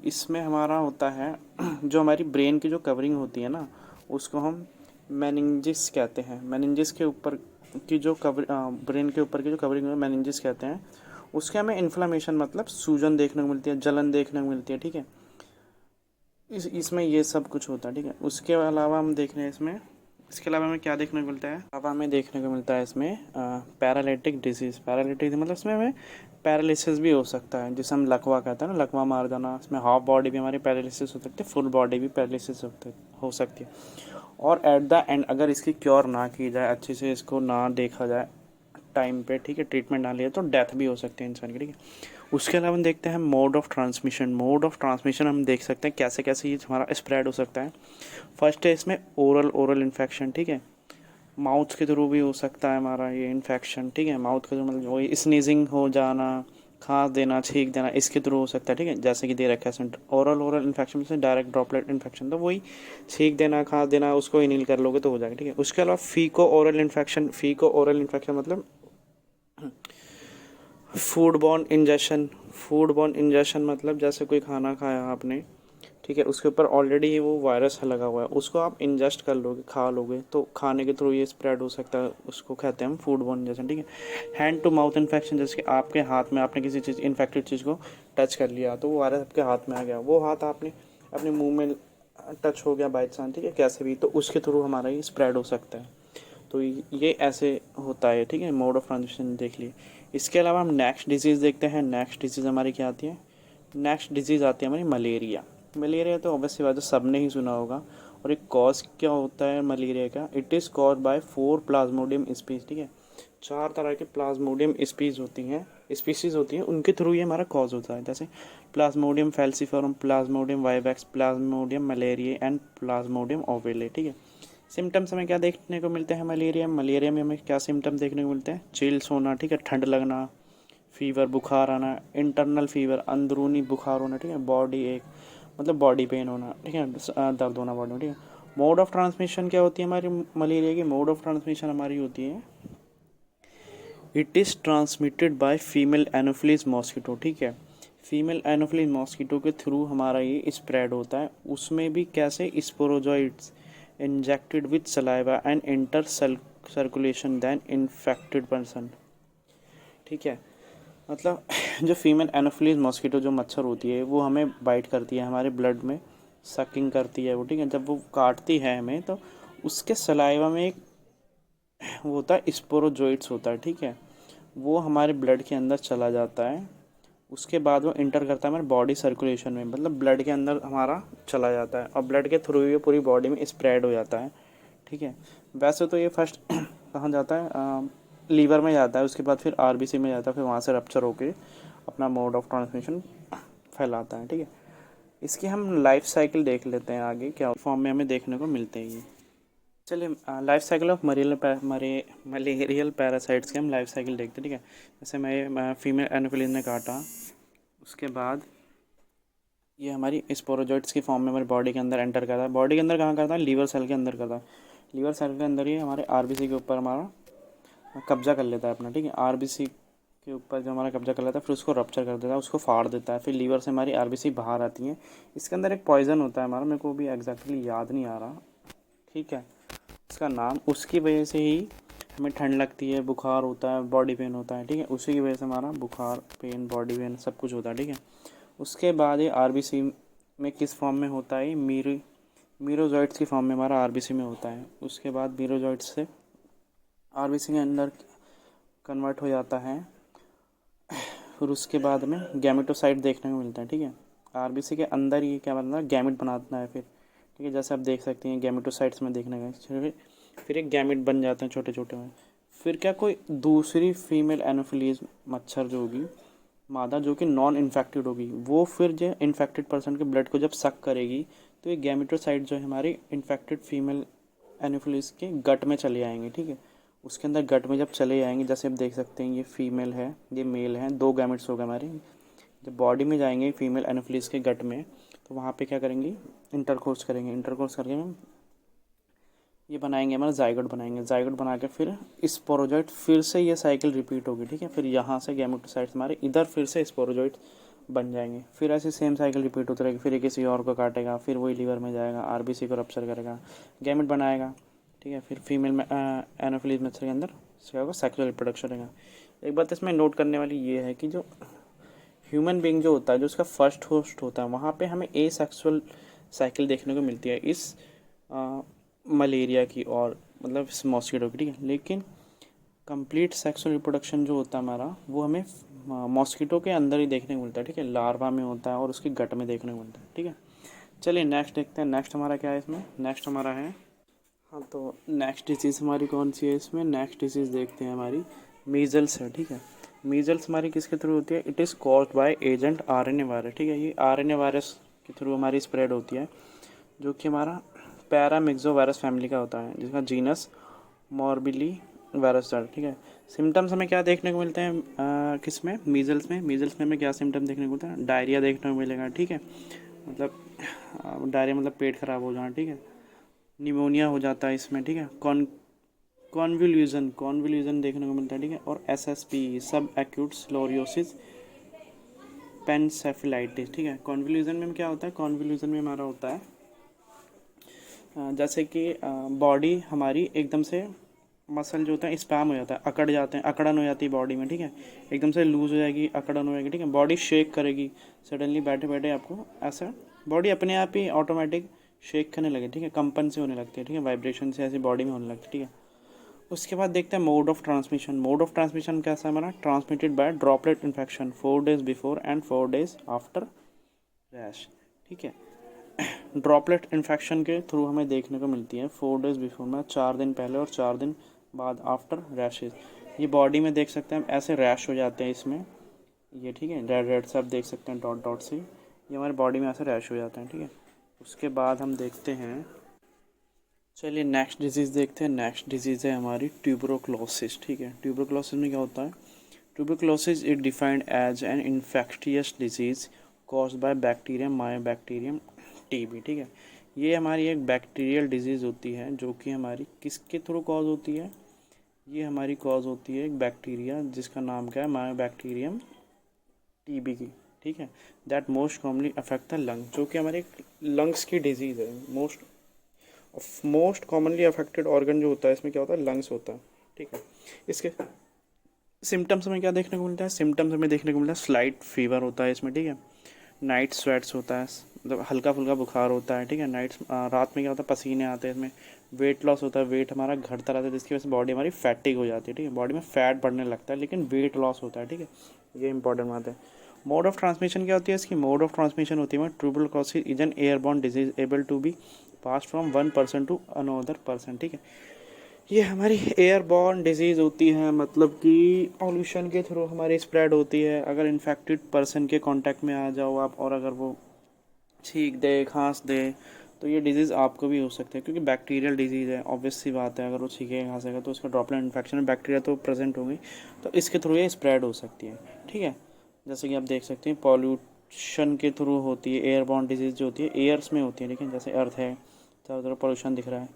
इसमें हमारा होता है जो हमारी ब्रेन की जो कवरिंग होती है ना, उसको हम मेनिंजिस कहते हैं। मेनिंजिस के ऊपर की जो ब्रेन के ऊपर की जो कवरिंग है मेनिंजिस कहते हैं। उसके हमें इन्फ्लामेशन मतलब सूजन देखने को मिलती है, जलन देखने को मिलती है, ठीक है। इसमें ये सब कुछ होता है, ठीक है। उसके अलावा हम देख रहे हैं इसके अलावा हमें क्या देखने को मिलता है, अब हमें देखने को मिलता है इसमें पैरालिटिक डिजीज़। पैरालिटिक मतलब इसमें हमें पैरालिसिस भी हो सकता है, जिसे हम लकवा कहते हैं ना, लकवा मार जाना। इसमें हाफ बॉडी भी हमारी पैरालिसिस हो सकती है, फुल बॉडी भी पैरालिसिस हो सकती है। और एट द एंड अगर इसकी क्योर ना की जाए, अच्छे से इसको ना देखा जाए टाइम पे, ठीक है, ट्रीटमेंट ना लिया, तो डेथ भी हो सकती है इंसान की, ठीक है। उसके अलावा हम देखते हैं मोड ऑफ़ ट्रांसमिशन हम देख सकते हैं कैसे कैसे ये हमारा स्प्रेड हो सकता है। फर्स्ट है इसमें ओरल इन्फेक्शन, ठीक है। माउथ के थ्रू भी हो सकता है हमारा ये इन्फेक्शन, ठीक है। माउथ के थ्रू मतलब वही स्नीजिंग हो जाना, खांस देना, छींक देना, इसके थ्रू हो सकता है, ठीक है। जैसे कि दे रखा है सेंटर ओरल इन्फेक्शन से डायरेक्ट ड्रॉपलेट इन्फेक्शन, तो वही छींक देना, खांस देना, उसको इनहेल कर लोगे तो हो जाएगा, ठीक है। उसके अलावा फीको ओरल इन्फेक्शन मतलब फूड बॉर्न इंजेक्शन मतलब जैसे कोई खाना खाया आपने, ठीक है, उसके ऊपर ऑलरेडी वो वायरस लगा हुआ है, उसको आप इंजेस्ट कर लोगे, खा लोगे, तो खाने के थ्रू ये स्प्रेड हो सकता है, उसको कहते हैं हम फूड बॉर्न इंजेक्शन, ठीक है। हैंड टू माउथ इन्फेक्शन, जैसे कि आपके हाथ में आपने किसी चीज़ इन्फेक्टेड चीज़ को टच कर लिया, तो वो वायरस आपके हाथ में आ गया, वो हाथ आपने अपने मुंह में टच हो गया बाई चांस, ठीक है, कैसे भी, तो उसके थ्रू हमारा ये स्प्रेड हो सकता है। तो ये ऐसे होता है, ठीक है। मोड ऑफ ट्रांसमिशन देख लिए। इसके अलावा हम नेक्स्ट डिजीज़ देखते हैं। नेक्स्ट डिजीज़ हमारी क्या आती है, नेक्स्ट डिजीज़ आती है हमारी मलेरिया तो ऑब्वियसली बात है, सब ने ही सुना होगा। और एक कॉज क्या होता है मलेरिया का, it is cause by 4 Plasmodium species, ठीक है। 4 तरह के प्लाज्मोडियम स्पीसीज होती हैं, उनके थ्रू ये हमारा कॉज होता है, जैसे plasmodium falciparum, plasmodium vivax, plasmodium malaria and plasmodium ovale, ठीक है। सिम्टम्स हमें क्या देखने को मिलते हैं मलेरिया में हमें क्या सिम्टम्स देखने को मिलते हैं, चिल्स होना, ठीक है, ठंड लगना, फीवर बुखार आना, इंटरनल फीवर अंदरूनी बुखार होना, ठीक है, बॉडी एक मतलब बॉडी पेन होना, ठीक है, दर्द होना बॉडी में, ठीक है। मोड ऑफ ट्रांसमिशन क्या होती है हमारी मलेरिया की, मोड ऑफ ट्रांसमिशन हमारी होती है it is transmitted by female anopheles mosquito, ठीक है। फीमेल एनोफिलीज मॉस्किटो के थ्रू हमारा ये स्प्रेड होता है। उसमें भी कैसे, sporozoites injected with saliva and enter circulation than infected person, ठीक है। मतलब जो फीमेल एनोफिलीज मॉस्किटो जो मच्छर होती है, वो हमें बाइट करती है, हमारे ब्लड में सकिंग करती है वो, ठीक है। जब वो काटती है हमें, तो उसके सलाइवा में एक वो होता है स्पोरोजोइट्स होता है, ठीक है। वो हमारे ब्लड के अंदर चला जाता है, उसके बाद वो इंटर करता है हमारे बॉडी सर्कुलेशन में, मतलब ब्लड के अंदर हमारा चला जाता है और ब्लड के थ्रू ये पूरी बॉडी में स्प्रेड हो जाता है, ठीक है। वैसे तो ये फर्स्ट कहाँ जाता है, लीवर में जाता है, उसके बाद फिर आरबीसी में जाता है, फिर वहाँ से रप्चर होके अपना मोड ऑफ ट्रांसमिशन फैलाता है, ठीक है। इसकी हम लाइफ साइकिल देख लेते हैं आगे क्या फॉर्म में हमें देखने को मिलते हैं ये। चलिए life cycle of malarial parasites की हम लाइफ साइकिल देखते हैं, ठीक है। जैसे मैं फीमेल एनोफिलीज ने काटा, उसके बाद ये हमारी स्पोरोजोइट्स की फॉर्म में हमारी बॉडी के अंदर एंटर करता है। बॉडी के अंदर कहाँ करता है, लीवर सेल के अंदर करता है। लीवर सेल के अंदर ही हमारे आरबीसी के ऊपर हमारा कब्जा कर लेता है अपना, ठीक है। आरबीसी के ऊपर जो हमारा कब्जा कर लेता है, फिर उसको रप्चर कर देता है, उसको फाड़ देता है, फिर लीवर से हमारी आरबीसी बाहर आती है। इसके अंदर एक पॉइज़न होता है हमारा, मेरे को भी एग्जैक्टली याद नहीं आ रहा, ठीक है, इसका नाम। उसकी वजह से ही हमें ठंड लगती है, बुखार होता है, बॉडी पेन होता है, ठीक है। उसी की वजह से हमारा बुखार, पेन, बॉडी पेन सब कुछ होता है, ठीक है। उसके बाद ये आरबीसी में किस फॉर्म में होता है, मीरोजॉइट्स की फॉर्म में हमारा आरबीसी में होता है। उसके बाद मीरोजॉइट्स से आरबीसी के अंदर कन्वर्ट हो जाता है, फिर उसके बाद में गैमेटोसाइट देखने को मिलता है, ठीक है। आरबीसी के अंदर ये क्या बनता है, गैमेट बनाता है फिर, ठीक है। जैसे आप देख सकते हैं गैमेटोसाइट्स में देखने का, फिर एक गैमेट बन जाते हैं छोटे छोटे में। फिर क्या कोई दूसरी फीमेल एनोफिलीज मच्छर जो होगी, मादा, जो कि नॉन इन्फेक्टेड होगी, वो फिर जो इन्फेक्टेड पर्सन के ब्लड को जब सक करेगी तो ये गैमेटोसाइट जो है हमारी इन्फेक्टेड फीमेल एनोफिलीज के गट में चले आएंगे। ठीक है, उसके अंदर गट में जब चले आएंगे, जैसे आप देख सकते हैं ये फीमेल है, ये मेल है, दो गैमेट्स हो गए हमारे। जब बॉडी में जाएंगे फीमेल एनोफिलीज के गट में, तो वहाँ पे क्या करेंगे, इंटरकोर्स करेंगे। इंटरकोर्स करके ये बनाएंगे, हमारा जाइगोट बनाएंगे। जाइगोट बना के फिर स्पोरोजोइट, फिर से ये साइकिल रिपीट होगी। ठीक है, फिर यहाँ से गैमेटोसाइट्स हमारे इधर फिर से स्पोरोजोइट बन जाएंगे। फिर ऐसे सेम साइकिल रिपीट होती रहेगी। फिर ये किसी और को काटेगा, फिर वही लीवर में जाएगा, आरबीसी को रप्चर करेगा, गैमेट बनाएगा। ठीक है, फिर फीमेल में एनोफिलीज मच्छर के अंदर क्या होगा, सेक्सुअल रिप्रोडक्शन रहेगा। एक बात इसमें नोट करने वाली ये है कि जो ह्यूमन बीइंग जो होता है, जो उसका फर्स्ट होस्ट होता है, वहाँ पे हमें ए सेक्सुअल साइकिल देखने को मिलती है इस मलेरिया की और मतलब मॉस्किटो की। ठीक है, लेकिन कंप्लीट सेक्सुअल रिप्रोडक्शन जो होता है हमारा, वो हमें मॉस्किटो के अंदर ही देखने को मिलता है। ठीक है, लार्वा में होता है और उसके गट में देखने को मिलता है। ठीक है, चलिए नेक्स्ट देखते हैं। नेक्स्ट हमारा क्या है इसमें, नेक्स्ट हमारा है, हाँ तो नेक्स्ट डिजीज़ हमारी कौन सी है इसमें, नेक्स्ट डिजीज़ देखते हैं हमारी मीजल्स है। ठीक है, मीजल्स हमारी किसके थ्रू होती है, it is caused by agent RNA virus. ठीक है, ये आरएनए वायरस के थ्रू हमारी स्प्रेड होती है, जो कि हमारा पैरामिक्सो वायरस फैमिली का होता है, जिसका जीनस मॉर्बिली वायरस था। ठीक है, सिम्टम्स हमें क्या देखने को मिलते हैं किस में, मीजल्स में। मीजल्स में हमें क्या सिम्टम देखने को मिलता है, डायरिया देखने को मिलेगा। ठीक है, मतलब डायरिया मतलब पेट खराब हो जाना। ठीक है, निमोनिया हो जाता है इसमें। ठीक है, कॉन्वल्यूजन देखने को मिलता है। ठीक है, और एसएसपी सब एक्यूट स्लोरियोसिस पेनसेफेलाइटिस। ठीक है, कॉन्वल्यूजन में क्या होता है, कॉन्वल्यूजन में हमारा होता है जैसे कि बॉडी हमारी एकदम से, मसल जो होता है स्पैम हो जाता है, अकड़ जाते हैं, अकड़न हो जाती है बॉडी में। ठीक है, एकदम से लूज हो जाएगी, अकड़न हो जाएगी। ठीक है, बॉडी शेक करेगी सडनली, बैठे बैठे आपको ऐसा बॉडी अपने आप ही ऑटोमेटिक शेक करने लगे। ठीक है, कंपन से होने लगती है। ठीक है, वाइब्रेशन से ऐसी बॉडी में होने लगती है। ठीक है, उसके बाद देखते हैं mode of transmission. Mode of transmission कैसा है हमारा, transmitted bye droplet infection 4 days before and 4 days after rash. ठीक है, ड्रॉपलेट इन्फेक्शन के थ्रू हमें देखने को मिलती है 4 days बिफोर में, 4 दिन पहले और 4 दिन बाद आफ्टर रैशेज। ये बॉडी में देख सकते हैं हम, ऐसे रैश हो जाते हैं इसमें, ये ठीक है, रेड रेड से आप देख सकते हैं डॉट डॉट से, ये हमारे बॉडी में ऐसे रैश हो जाते हैं। ठीक है, उसके बाद हम देखते हैं, चलिए नेक्स्ट डिजीज़ देखते हैं। नेक्स्ट डिजीज़ है हमारी ट्यूबरोक्लोसिस। ठीक है, ट्यूबरोक्लोसिस में क्या होता है, tuberculosis is defined as an infectious disease caused by bacterium mycobacterium TB. ठीक है, ये हमारी एक बैक्टीरियल डिजीज़ होती है, जो कि हमारी किसके थ्रू कॉज होती है, ये हमारी कॉज होती है एक बैक्टीरिया जिसका नाम क्या है, मायोबैक्टीरियम टीबी की। ठीक है, that most commonly affect the lung, जो कि हमारे लंग्स की डिजीज़ है। मोस्ट कॉमनली अफेक्टेड ऑर्गन जो होता है इसमें क्या होता है, लंग्स होता है। ठीक है, इसके सिम्टम्स में क्या देखने को मिलता है, सिम्टम्स में देखने को मिलता है स्लाइट फीवर होता है इसमें। ठीक है, नाइट स्वेट्स होता है, मतलब हल्का फुल्का बुखार होता है। ठीक है, रात में क्या होता है, पसीने आते हैं इसमें। वेट लॉस होता है, वेट हमारा घटता रहता है, जिसकी वजह से बॉडी हमारी फैटिक हो जाती है। ठीक है, बॉडी में फैट बढ़ने लगता है, लेकिन वेट लॉस होता है। ठीक है, ये इंपॉर्टेंट बात है। मोड ऑफ ट्रांसमिशन क्या होती है इसकी, मोड ऑफ ट्रांसमिशन होती है tuberculosis is an airborne disease able to be pass from one person to another person. ठीक है, ये हमारी एयरबॉर्न डिजीज़ होती है, मतलब कि पॉल्यूशन के थ्रू हमारी स्प्रेड होती है। अगर इन्फेक्टेड पर्सन के कांटेक्ट में आ जाओ आप, और अगर वो छींक दे, खांस दे, तो ये डिजीज़ आपको भी हो सकती है, क्योंकि बैक्टीरियल डिजीज़ है। ऑब्वियस सी बात है, अगर वो छींकेगा खांसेगा तो उसका ड्रॉपलेट इन्फेक्शन में बैक्टीरिया तो प्रेजेंट होंगे, तो इसके थ्रू ये स्प्रेड हो सकती है। ठीक है, जैसे कि आप देख सकते हैं पॉल्यूशन के थ्रू होती है, एयरबॉर्न डिजीज़ जो होती है एयर्स में होती है। लेकिन जैसे अर्थ है, चारों तरफ पॉल्यूशन दिख रहा है,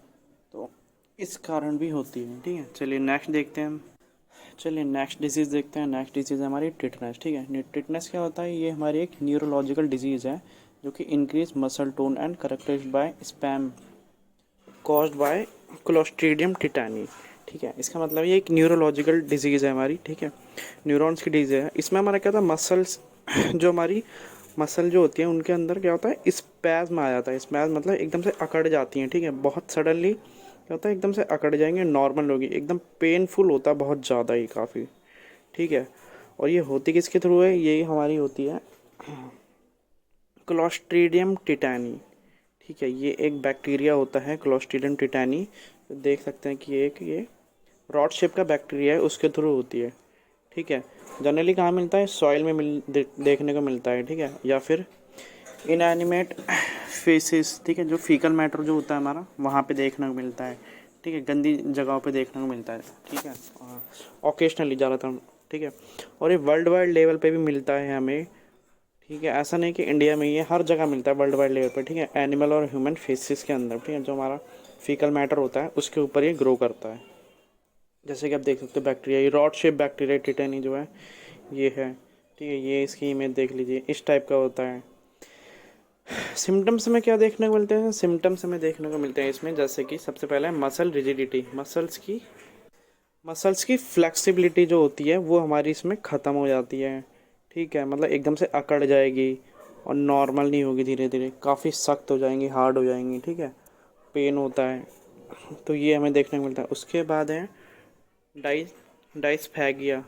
तो इस कारण भी होती है। ठीक है, चलिए नेक्स्ट देखते हैं हम। चलिए नेक्स्ट डिजीज़ देखते हैं। नेक्स्ट डिजीज़ है हमारी टिटनेस। ठीक है, टिटनेस क्या होता है, ये हमारी एक न्यूरोलॉजिकल डिजीज़ है, जो कि increase muscle tone and characterized by spasm caused by Clostridium tetani. ठीक है, इसका मतलब ये एक न्यूरोलॉजिकल डिजीज़ है हमारी। ठीक है, न्यूरॉन्स की डिजीज़ है। इसमें हमारा क्या था, मसल्स जो हमारी मसल जो होती है उनके अंदर क्या होता है, स्पैज़म आ जाता है। स्पैज़म मतलब एकदम से अकड़ जाती हैं। ठीक है, बहुत सडनली क्या होता है, एकदम से अकड़ जाएंगे, नॉर्मल होगी, एकदम पेनफुल होता है बहुत ज़्यादा ही, काफ़ी। ठीक है, और ये होती किसके थ्रू है, यही हमारी होती है क्लोस्ट्रीडियम टिटानी। ठीक है, ये एक बैक्टीरिया होता है क्लोस्ट्रीडियम टिटानी। देख सकते हैं कि ये रॉड शेप का बैक्टीरिया है उसके थ्रू होती है, ठीक है। जनरली कहाँ मिलता है, सॉइल में देखने को मिलता है, ठीक है, या फिर इनएनिमेट फेसिस, ठीक है, जो फीकल मैटर जो होता है हमारा वहाँ पे देखने को मिलता है, ठीक है, गंदी जगहों पे देखने को मिलता है, ठीक है, ओकेशनली ज़्यादातर, ठीक है। और ये वर्ल्ड वाइड लेवल पे भी मिलता है हमें, ठीक है, ऐसा नहीं कि इंडिया में ही है, हर जगह मिलता है वर्ल्ड वाइड लेवल पे, ठीक है, एनिमल और ह्यूमन फेसिस के अंदर, ठीक है, जो हमारा फीकल मैटर होता है उसके ऊपर ये ग्रो करता है। जैसे कि आप देख सकते हो बैक्टीरिया, ये रॉड शेप बैक्टीरिया टिटेनी जो है ये है, ठीक है, ये इसकी इमेज देख लीजिए, इस टाइप का होता है। सिम्टम्स में क्या देखने को मिलते हैं, सिम्टम्स में देखने को मिलते हैं इसमें, जैसे कि सबसे पहले मसल रिजिडिटी, मसल्स की फ्लेक्सिबिलिटी जो होती है वो हमारी इसमें ख़त्म हो जाती है, ठीक है, मतलब एकदम से अकड़ जाएगी और नॉर्मल नहीं होगी, धीरे धीरे काफ़ी सख्त हो जाएंगी, हार्ड हो जाएंगी, ठीक है, पेन होता है, तो ये हमें देखने को मिलता है। उसके बाद है डाइ डाइसफैगिया।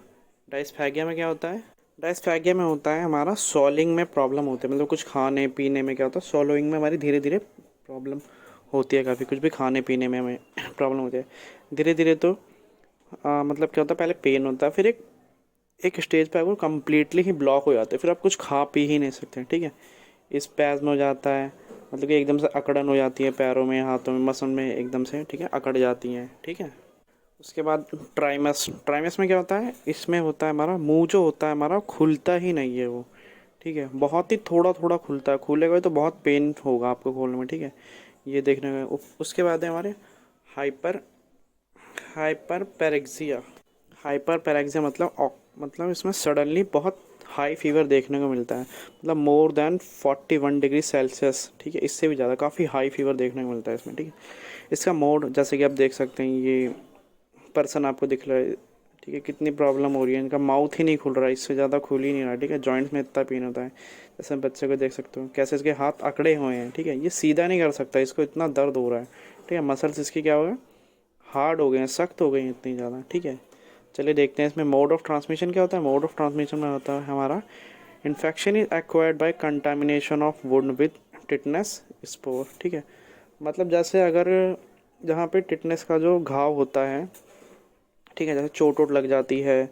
डाइसफैगिया में क्या होता है, डाइसफैगिया में होता है हमारा सॉलिंग में प्रॉब्लम होती है, मतलब कुछ खाने पीने में क्या होता है, सॉलोइंग में हमारी धीरे धीरे प्रॉब्लम होती है, काफ़ी कुछ भी खाने पीने में हमें प्रॉब्लम होती है धीरे धीरे। तो मतलब क्या होता है, पहले पेन होता है, फिर एक एक स्टेज पे वो कम्प्लीटली ही ब्लॉक हो जाते हैं, फिर आप कुछ खा पी ही नहीं सकते, ठीक है, स्पैज़म हो जाता है, मतलब कि एकदम से अकड़न हो जाती है पैरों में, हाथों में, मसल में एकदम से, ठीक है, अकड़ जाती हैं, ठीक है। उसके बाद ट्राइमस में क्या होता है, इसमें होता है हमारा मुंह जो होता है हमारा खुलता ही नहीं है वो, ठीक है, बहुत ही थोड़ा थोड़ा खुलता है, खुलेगा तो बहुत पेन होगा आपको खोलने में, ठीक है, ये देखने में। उसके बाद है हमारे hyper hyper pyrexia. Hyper pyrexia मतलब इसमें सडनली बहुत हाई फीवर देखने को मिलता है, मतलब मोर देन 41 डिग्री सेल्सियस, ठीक है, इससे भी ज़्यादा काफ़ी हाई फीवर देखने को मिलता है इसमें, ठीक है। इसका मोड जैसे कि आप देख सकते हैं, ये पर्सन आपको दिख रहा है, ठीक है, कितनी प्रॉब्लम हो रही है, इनका माउथ ही नहीं खुल रहा है, इससे ज़्यादा खुल ही नहीं रहा, ठीक है, जॉइंट्स में इतना पेन होता है। जैसे बच्चे को देख सकते हो कैसे इसके हाथ अकड़े हुए हैं, ठीक है, ये सीधा नहीं कर सकता, इसको इतना दर्द हो रहा है, ठीक है, मसल्स इसकी क्या हो गए, हार्ड हो गए हैं, सख्त हो गई हैं इतनी ज़्यादा, ठीक है। चलिए देखते हैं इसमें मोड ऑफ ट्रांसमिशन क्या होता है। मोड ऑफ ट्रांसमिशन में होता है हमारा infection is acquired by contamination of wound with tetanus spore, ठीक है, मतलब जैसे अगर जहाँ पे टिटनेस का जो घाव होता है, ठीक है, जैसे चोट वोट लग जाती है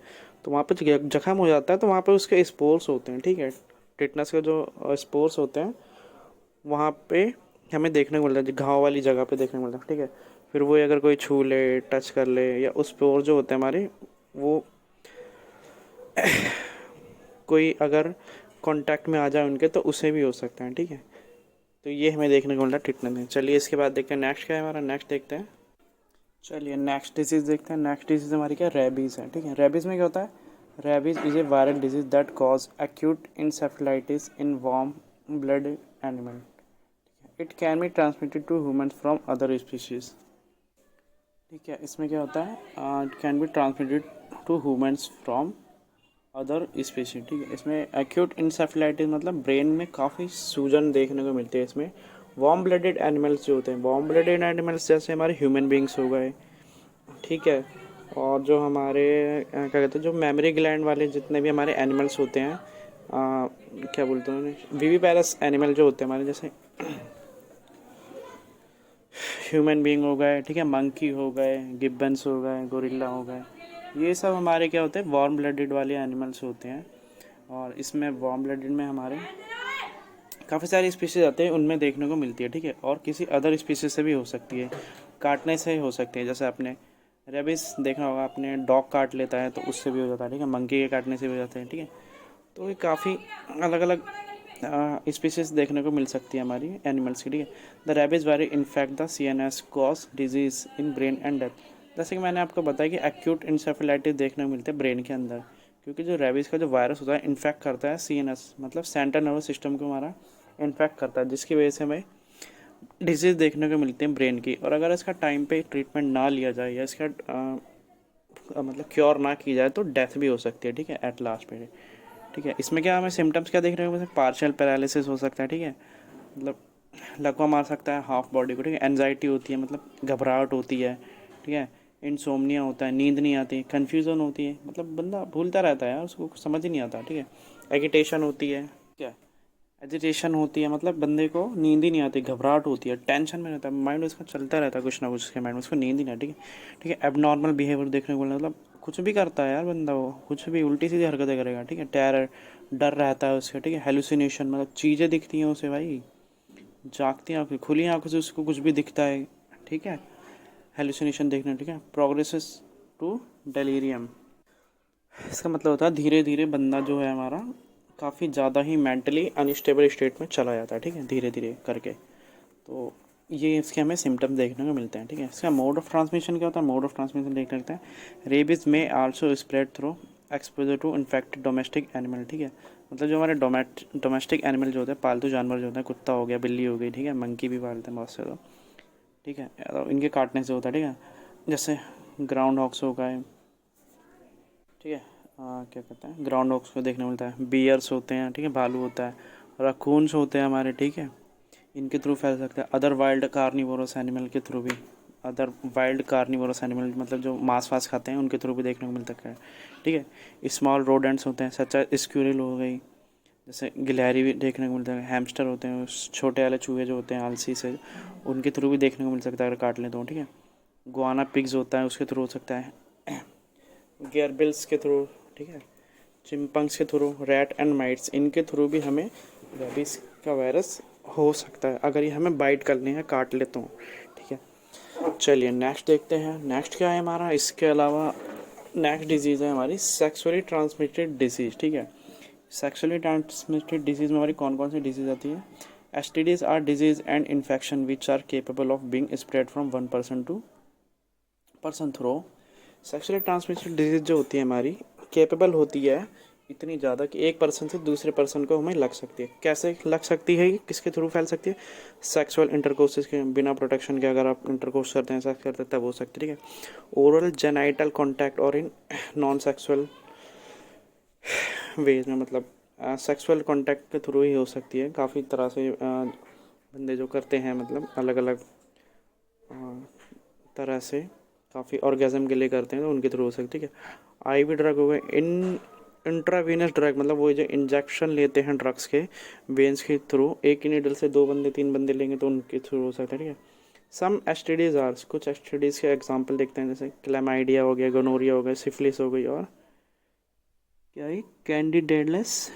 तो वहाँ पे जख्म हो जाता है, तो वहाँ पे उसके स्पोर्स होते हैं, ठीक है, टिटनेस के जो स्पोर्स होते हैं वहाँ पे हमें देखने को मिलता है, घाव वाली जगह पे देखने को मिलता है, ठीक है। फिर वो अगर कोई छू ले, टच कर ले, या उस पोर जो होते हैं हमारे वो कोई अगर कांटेक्ट में आ जाए उनके तो उसे भी हो सकता है, ठीक है। तो ये हमें देखने को मिलता है टिटनेस में। चलिए इसके बाद देखते हैं नेक्स्ट क्या है हमारा, नेक्स्ट देखते हैं। चलिए नेक्स्ट डिजीज़ देखते हैं। नेक्स्ट डिजीज़ हमारी क्या, रेबीज़ है, ठीक है। रेबीज़ में क्या होता है, rabies is a viral disease that cause acute encephalitis in warm blooded animal. It can be transmitted to humans from other species, ठीक है। इसमें क्या होता है, it can be transmitted to humans from other species, ठीक है। इसमें acute encephalitis मतलब ब्रेन में काफ़ी सूजन देखने को मिलती है इसमें। वार्म ब्लडेड एनिमल्स जो होते हैं, वार्म ब्लडेड एनिमल्स जैसे हमारे ह्यूमन बींग्स हो गए, ठीक है, और जो हमारे क्या कहते हैं, जो मेमोरी ग्लैंड वाले जितने भी हमारे एनिमल्स होते हैं, क्या बोलते हैं उन्हें, विविपेरस एनिमल जो होते हैं हमारे, जैसे ह्यूमन बींग हो गए, ठीक है, मंकी हो गए, गिब्बन्स हो गए, गोरिल्ला हो गए, ये सब हमारे क्या होते हैं, वार्म ब्लडेड वाले एनिमल्स होते हैं। और इसमें वार्म ब्लडेड में हमारे काफ़ी सारी स्पीशीज़ आते हैं, उनमें देखने को मिलती है, ठीक है, और किसी अदर स्पीशीज़ से भी हो सकती है, काटने से हो सकती है, जैसे आपने रेबिस देखा होगा, आपने डॉग काट लेता है तो उससे भी हो जाता है, ठीक है, मंकी के काटने से भी हो जाता है, ठीक है। तो ये काफ़ी अलग अलग स्पीशीज़ देखने को मिल सकती है हमारी एनिमल्स की, ठीक है। The rabies very infect the CNS cause disease in brain and death. जैसे कि मैंने आपको बताया कि एक्यूट इंसेफेलाइटिस देखने को मिलते हैं ब्रेन के अंदर, क्योंकि जो रेबिस का जो वायरस होता है इन्फेक्ट करता है CNS मतलब सेंट्रल नर्वस सिस्टम को हमारा इन्फेक्ट करता है, जिसकी वजह से हमें डिजीज़ देखने को मिलती है ब्रेन की। और अगर इसका टाइम पे ट्रीटमेंट ना लिया जाए या इसका मतलब क्योर ना की जाए तो डेथ भी हो सकती है, ठीक है, एट लास्ट पे, ठीक है। इसमें क्या हमें सिम्टम्स क्या देखने को मिलते हैं, पार्शियल पैरालिसिस हो सकता है, ठीक है, मतलब लकवा मार सकता है हाफ बॉडी को, ठीक है। एनजाइटी होती है, मतलब घबराहट होती है, ठीक है। इंसोम्निया होता है, नींद नहीं आती, कन्फ्यूज़न होती है, मतलब बंदा भूलता रहता है यार, उसको कुछ समझ ही नहीं आता, ठीक है। एगिटेशन होती है, ठीक है। एजिटेशन होती है, मतलब बंदे को नींद ही नहीं आती, घबराहट होती है, टेंशन में रहता है, माइंड उसका चलता रहता है कुछ ना कुछ उसके माइंड में, उसको नींद ही नहीं आती। ठीक है, ठीक है। एबनॉर्मल बिहेवियर देखने को मिला, मतलब कुछ भी करता है यार बंदा, वो कुछ भी उल्टी सीधी हरकतें करेगा। ठीक है, टेरर, डर रहता है उसका। ठीक है, हेलुसिनेशन, मतलब चीज़ें दिखती हैं उसे भाई, जागती आँखें, खुली आँखों से उसको कुछ भी दिखता है। ठीक है, हेलुसिनेशन देखना। ठीक है, प्रोग्रेसेस टू डेलीरियम, इसका मतलब होता है धीरे धीरे बंदा जो है हमारा काफ़ी ज़्यादा ही मेंटली अनस्टेबल स्टेट में चला जाता है। ठीक है, धीरे धीरे करके। तो ये इसके हमें सिम्टम्स देखने को मिलते हैं। ठीक है, इसका मोड ऑफ ट्रांसमिशन क्या होता है, मोड ऑफ ट्रांसमिशन देख लेते हैं। रेबीज में also spread through exposure to infected domestic animal. ठीक है, मतलब जो हमारे डोमेस्टिक एनिमल जो होते हैं, पालतू जानवर जो होते हैं, कुत्ता हो गया, बिल्ली हो गई, ठीक है, मंकी भी पालते हैं बहुत से लोग। ठीक है, तो इनके काटने से होता है। ठीक है, जैसे ग्राउंड हॉक्स हो गए। ठीक है, क्या कहते हैं, ग्राउंड हॉक्स को देखने को मिलता है। बियर्स होते हैं, ठीक है, भालू होता है, रकून्स होते हैं हमारे। ठीक है, इनके थ्रू फैल सकता है। अदर वाइल्ड कार्निवोरस एनिमल के थ्रू भी, अदर वाइल्ड कार्निवोरस एनिमल मतलब जो मांस वास खाते हैं, उनके थ्रू भी देखने को मिल सकता है। ठीक है, स्मॉल रोडेंट्स होते हैं, सच स्क्यूरिल हो गई, जैसे गिलहरी भी देखने को मिलता है। हैमस्टर होते हैं, उस छोटे वाले चूहे जो होते हैं आलसी से, उनके थ्रू भी देखने को मिल सकता है अगर काट लें तो। ठीक है, गुआना पिग्स होता है, उसके थ्रू हो सकता है। गेरबिल्स के थ्रू। ठीक है, चिंपंग्स के थ्रू, रैट एंड माइट्स, इनके थ्रू भी हमें रेबीज का वायरस हो सकता है अगर ये हमें बाइट कर लें या काट ले तो। ठीक है, चलिए नेक्स्ट देखते हैं। नेक्स्ट क्या है हमारा, इसके अलावा नेक्स्ट डिजीज़ है हमारी सेक्सुअली ट्रांसमिटेड डिजीज़। ठीक है, सेक्सुअली ट्रांसमिटेड डिजीज़ में हमारी कौन कौन सी डिजीज़ आती है। STDs are disease and infection which are capable of being spread from one person to person through. Sexually transmitted disease जो होती है हमारी, केपेबल होती है इतनी ज़्यादा कि एक पर्सन से दूसरे पर्सन को हमें लग सकती है। कैसे लग सकती है, किसके थ्रू फैल सकती है, सेक्सुअल इंटरकोर्स के बिना प्रोटेक्शन के अगर आप इंटरकोर्स करते हैं, सेक्स करते हैं, तब हो सकती है। ठीक है, ओरल जेनाइटल कॉन्टैक्ट और इन नॉन सेक्सुअल वेज में, मतलब सेक्सुअल कॉन्टैक्ट के थ्रू ही हो सकती है। काफ़ी तरह से बंदे जो करते हैं, मतलब अलग अलग तरह से काफ़ी ऑर्गेज़म के लिए करते हैं, तो उनके थ्रू हो सकती है। ठीक है, आईवी ड्रग हो गए, इन इंट्रावेनस ड्रग, मतलब वो जो इंजेक्शन लेते हैं ड्रग्स के वेंस के थ्रू, एक ही नीडल से 2 बंदे 3 बंदे लेंगे तो उनके थ्रू हो सकता है। ठीक है, सम एसटीडीज आर, कुछ एसटीडीज के एग्जांपल देखते हैं, जैसे क्लैमाइडिया हो गया, गोनोरिया हो गया, सिफिलिस हो गई, और क्या है कैंडिडेटलेस,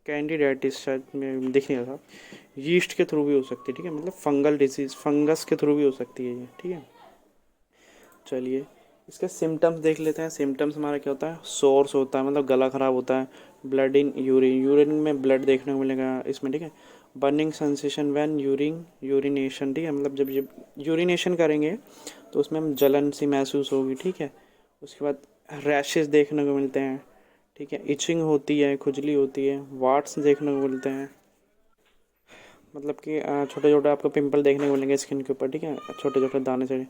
कैंडिडेटिस शायद में दिख नहीं रहा, यीस्ट के थ्रू भी हो सकती है। ठीक है, मतलब फंगल डिजीज़, फंगस के थ्रू भी हो सकती है ये। ठीक है, चलिए इसके सिम्टम्स देख लेते हैं। सिम्टम्स हमारा क्या होता है, सोर्स होता है, मतलब गला ख़राब होता है। ब्लड इन यूरिन, यूरिन में ब्लड देखने को मिलेगा इसमें। ठीक है, बर्निंग सेंसेशन व्हेन यूरिनेशन। ठीक है, मतलब जब यूरिनेशन करेंगे तो उसमें हम जलन सी महसूस होगी। ठीक है, उसके बाद रैशेस देखने को मिलते हैं। ठीक है, इचिंग होती है, खुजली होती है, वाट्स देखने को मिलते हैं, मतलब कि छोटे छोटे आपको पिंपल देखने को मिलेंगे स्किन के ऊपर। ठीक है, छोटे छोटे दाने से।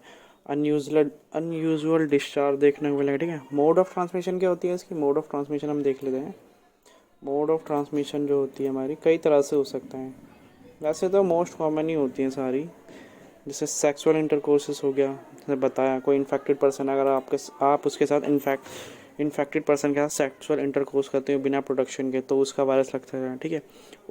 अनयूजुअल डिस्चार्ज देखने को मिलेगा। ठीक है, मोड ऑफ ट्रांसमिशन क्या होती है इसकी, मोड ऑफ ट्रांसमिशन हम देख लेते हैं। मोड ऑफ ट्रांसमिशन जो होती है हमारी, कई तरह से हो सकता है, वैसे तो मोस्ट कॉमन ही होती हैं सारी। जैसे सेक्सुअल इंटरकोर्सेस हो गया, जैसे बताया, कोई इन्फेक्टेड पर्सन अगर आप उसके साथ इन्फेक्टेड पर्सन के साथ सेक्सुअल इंटरकोर्स करते हो बिना प्रोटेक्शन के, तो उसका वायरस लग सकता है। ठीक है,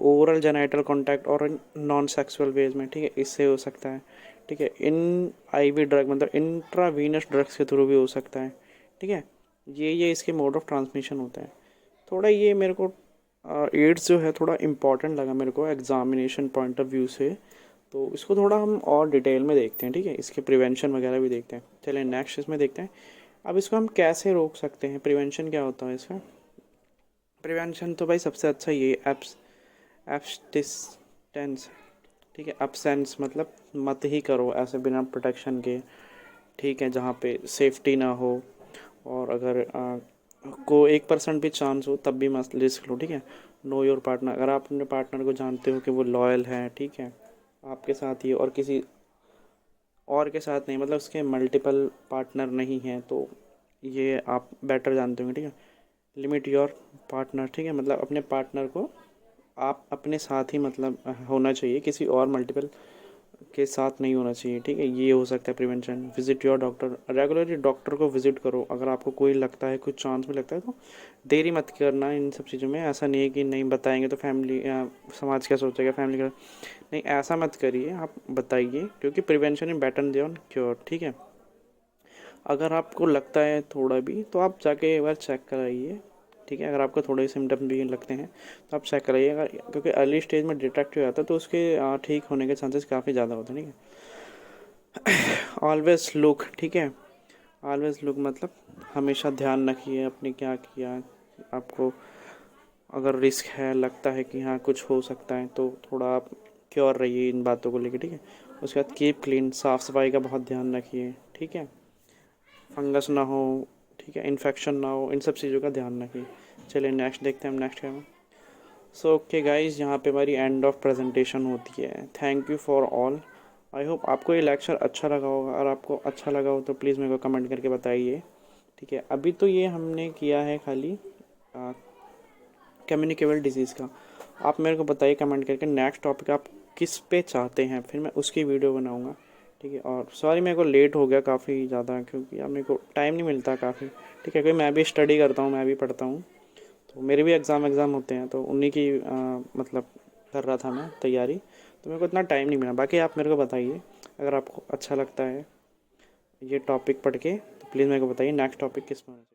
ओरल जेनाइटल कॉन्टैक्ट और नॉन सेक्सुअल वेज में, ठीक है, इससे हो सकता है। ठीक है, इन आईवी ड्रग, मतलब इंट्रावीनस ड्रग्स के थ्रू भी हो सकता है। ठीक है, ये इसके मोड ऑफ ट्रांसमिशन होता है। थोड़ा ये मेरे को एड्स जो है थोड़ा इम्पॉर्टेंट लगा मेरे को एग्जामिनेशन पॉइंट ऑफ व्यू से, तो इसको थोड़ा हम और डिटेल में देखते हैं। ठीक है, इसके प्रिवेंशन वगैरह भी देखते हैं। चलिए नेक्स्ट इसमें देखते हैं, अब इसको हम कैसे रोक सकते हैं, प्रिवेंशन क्या होता है इसका। प्रिवेंशन तो भाई सबसे अच्छा ये एब्सटिस्टेंस। ठीक है, अब्सेंस मतलब मत ही करो ऐसे बिना प्रोटेक्शन के। ठीक है, जहाँ पे सेफ्टी ना हो, और अगर को 1% भी चांस हो तब भी मत रिस्क लो। ठीक है, नो योर पार्टनर, अगर आप अपने पार्टनर को जानते हो कि वो लॉयल है, ठीक है, आपके साथ ही और किसी और के साथ नहीं, मतलब उसके मल्टीपल पार्टनर नहीं हैं, तो ये आप बेटर जानते होंगे। ठीक है, लिमिट योर पार्टनर। ठीक है, मतलब अपने पार्टनर को आप अपने साथ ही मतलब होना चाहिए, किसी और मल्टीपल के साथ नहीं होना चाहिए, ठीक है। ये हो सकता है prevention. Visit your doctor, regularly doctor को विजिट करो। अगर आपको कोई लगता है, कुछ चांस में लगता है तो देरी मत करना इन सब चीज़ों में। ऐसा नहीं है कि नहीं बताएंगे तो फैमिली समाज क्या सोचेगा, फैमिली का, नहीं ऐसा मत करिए, आप बताइए, क्योंकि prevention is better than cure, ठीक है। अगर आपको लगता है थोड़ा भी तो आप जाके एक बार चेक कराइए, ठीक है। अगर आपको थोड़े सिम्टम भी लगते हैं तो आप चेक कराइए, अगर क्योंकि अर्ली स्टेज में डिटेक्ट हो जाता है तो उसके ठीक होने के चांसेस काफ़ी ज़्यादा होते हैं, ठीक है। ऑलवेज लुक, ठीक है। ऑलवेज लुक मतलब हमेशा ध्यान रखिए अपने क्या किया। आपको अगर रिस्क है, लगता है कि हाँ कुछ हो सकता है, तो थोड़ा आप क्योर रहिए इन बातों को लेकर, ठीक है। उसके बाद कीप क्लीन, साफ़ सफाई का बहुत ध्यान रखिए, ठीक है। फंगस ना हो, ठीक है, इन्फेक्शन ना हो, इन सब चीज़ों का ध्यान रखिए। चलिए नेक्स्ट देखते हैं हम, नेक्स्ट क्या है। सो ओके गाइज, यहाँ पे हमारी एंड ऑफ प्रेजेंटेशन होती है। Thank you for all. I hope आपको ये लेक्चर अच्छा लगा होगा। अगर आपको अच्छा लगा हो तो प्लीज़ मेरे को कमेंट करके बताइए, ठीक है। अभी तो ये हमने किया है खाली कम्युनिकेबल डिजीज़ का। आप मेरे को बताइए कमेंट करके नेक्स्ट टॉपिक आप किस पे चाहते हैं, फिर मैं उसकी वीडियो बनाऊँगा, ठीक है। और सॉरी मेरे को लेट हो गया काफ़ी ज़्यादा, क्योंकि अब मेरे को टाइम नहीं मिलता काफ़ी, ठीक है। क्योंकि मैं भी स्टडी करता हूँ, मैं भी पढ़ता हूँ, तो मेरे भी एग्ज़ाम होते हैं, तो उन्हीं की मतलब कर रहा था मैं तैयारी, तो मेरे को इतना टाइम नहीं मिला। बाकी आप मेरे को बताइए अगर आपको अच्छा लगता है ये टॉपिक पढ़ के, तो प्लीज़ मेरे को बताइए नेक्स्ट टॉपिक किस में होना चाहिए।